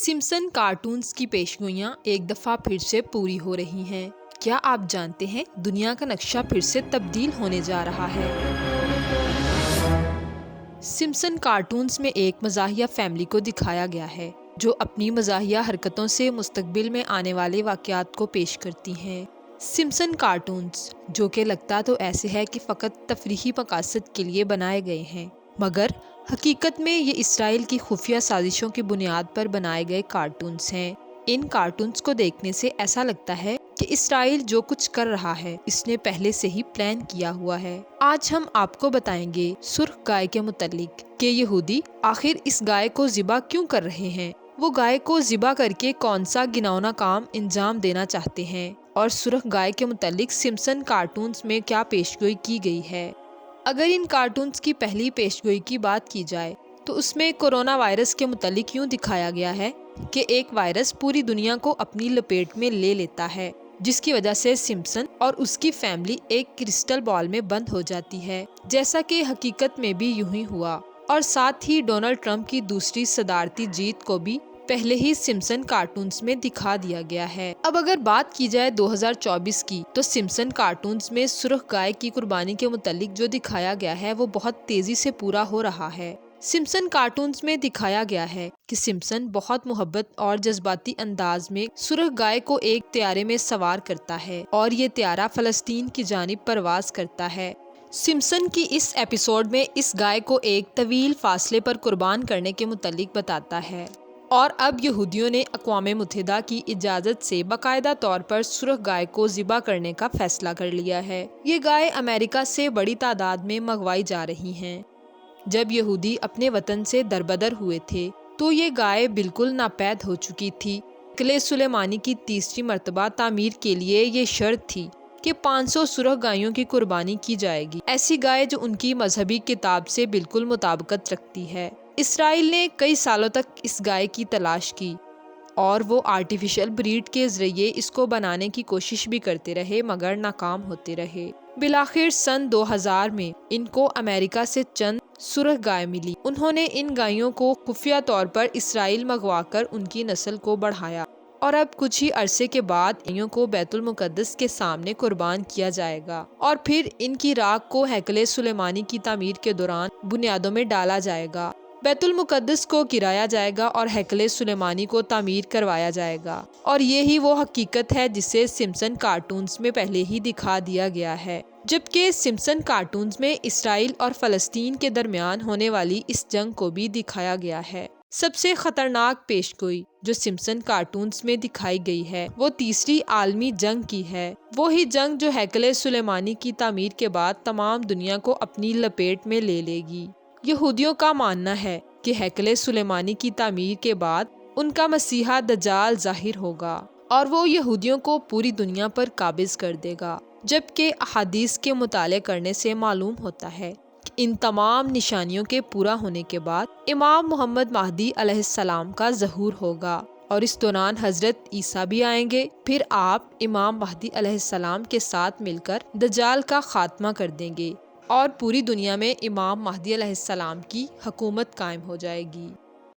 Simpson cartoons کی پیشگوئیاں ایک دفعہ پھر سے پوری ہو رہی ہیں۔ کیا آپ جانتے ہیں دنیا کا نقشہ پھر سے تبدیل ہونے جا رہا ہے؟ سمپسن کارٹونز میں ایک مزاحیہ فیملی کو دکھایا گیا ہے جو اپنی مزاحیہ حرکتوں سے مستقبل میں آنے والے واقعات کو پیش کرتی ہیں۔ سمپسن کارٹونز جو کہ لگتا تو ایسے ہے کہ فقط تفریحی مقاصد کے لیے بنائے گئے ہیں، مگر حقیقت میں یہ اسرائیل کی خفیہ سازشوں کی بنیاد پر بنائے گئے کارٹونز ہیں۔ ان کارٹونز کو دیکھنے سے ایسا لگتا ہے کہ اسرائیل جو کچھ کر رہا ہے اس نے پہلے سے ہی پلان کیا ہوا ہے۔ آج ہم آپ کو بتائیں گے سرخ گائے کے متعلق کہ یہودی آخر اس گائے کو ذبح کیوں کر رہے ہیں، وہ گائے کو ذبح کر کے کون سا گھناؤنا کام انجام دینا چاہتے ہیں، اور سرخ گائے کے متعلق سمپسن کارٹونز میں کیا پیشگوئی کی گئی ہے۔ اگر ان کارٹونز کی پہلی پیشگوئی کی بات کی جائے تو اس میں کورونا وائرس کے متعلق یوں دکھایا گیا ہے کہ ایک وائرس پوری دنیا کو اپنی لپیٹ میں لے لیتا ہے، جس کی وجہ سے سمپسن اور اس کی فیملی ایک کرسٹل بال میں بند ہو جاتی ہے، جیسا کہ حقیقت میں بھی یوں ہی ہوا، اور ساتھ ہی ڈونلڈ ٹرمپ کی دوسری صدارتی جیت کو بھی پہلے ہی سمپسن کارٹونز میں دکھا دیا گیا ہے۔ اب اگر بات کی جائے 2024 کی تو سمپسن کارٹونز میں سرخ گائے کی قربانی کے متعلق جو دکھایا گیا ہے وہ بہت تیزی سے پورا ہو رہا ہے۔ سمپسن کارٹونز میں دکھایا گیا ہے کہ سمپسن بہت محبت اور جذباتی انداز میں سرخ گائے کو ایک طیارے میں سوار کرتا ہے اور یہ طیارہ فلسطین کی جانب پرواز کرتا ہے۔ سمپسن کی اس ایپیسوڈ میں اس گائے کو ایک طویل فاصلے پر قربان کرنے کے متعلق بتاتا ہے، اور اب یہودیوں نے اقوام متحدہ کی اجازت سے باقاعدہ طور پر سرخ گائے کو ذبح کرنے کا فیصلہ کر لیا ہے۔ یہ گائے امریکہ سے بڑی تعداد میں منگوائی جا رہی ہیں۔ جب یہودی اپنے وطن سے دربدر ہوئے تھے تو یہ گائے بالکل ناپید ہو چکی تھی۔ قلعہ سلیمانی کی تیسری مرتبہ تعمیر کے لیے یہ شرط تھی کہ 500 سرخ گایوں کی قربانی کی جائے گی، ایسی گائے جو ان کی مذہبی کتاب سے بالکل مطابقت رکھتی ہے۔ اسرائیل نے کئی سالوں تک اس گائے کی تلاش کی اور وہ آرٹیفیشل بریڈ کے ذریعے اس کو بنانے کی کوشش بھی کرتے رہے، مگر ناکام ہوتے رہے۔ بالآخر سن 2000 میں ان کو امریکہ سے چند سرخ گائے ملی۔ انہوں نے ان گایوں کو خفیہ طور پر اسرائیل منگوا کر ان کی نسل کو بڑھایا، اور اب کچھ ہی عرصے کے بعد گایوں کو بیت المقدس کے سامنے قربان کیا جائے گا، اور پھر ان کی راکھ کو ہیکل سلیمانی کی تعمیر کے دوران بنیادوں میں ڈالا جائے گا۔ بیت المقدس کو گرایا جائے گا اور ہیکل سلیمانی کو تعمیر کروایا جائے گا، اور یہی وہ حقیقت ہے جسے سمپسن کارٹونز میں پہلے ہی دکھا دیا گیا ہے۔ جبکہ سمپسن کارٹونز میں اسرائیل اور فلسطین کے درمیان ہونے والی اس جنگ کو بھی دکھایا گیا ہے۔ سب سے خطرناک پیشگوئی جو سمپسن کارٹونز میں دکھائی گئی ہے وہ تیسری عالمی جنگ کی ہے، وہی جنگ جو ہیکل سلیمانی کی تعمیر کے بعد تمام دنیا کو اپنی لپیٹ میں لے لے گی۔ یہودیوں کا ماننا ہے کہ ہیکل سلیمانی کی تعمیر کے بعد ان کا مسیحا دجال ظاہر ہوگا اور وہ یہودیوں کو پوری دنیا پر قابض کر دے گا، جبکہ احادیث کے مطالعے کرنے سے معلوم ہوتا ہے کہ ان تمام نشانیوں کے پورا ہونے کے بعد امام محمد مہدی علیہ السلام کا ظہور ہوگا، اور اس دوران حضرت عیسیٰ بھی آئیں گے۔ پھر آپ امام مہدی علیہ السلام کے ساتھ مل کر دجال کا خاتمہ کر دیں گے اور پوری دنیا میں امام مہدی علیہ السلام کی حکومت قائم ہو جائے گی۔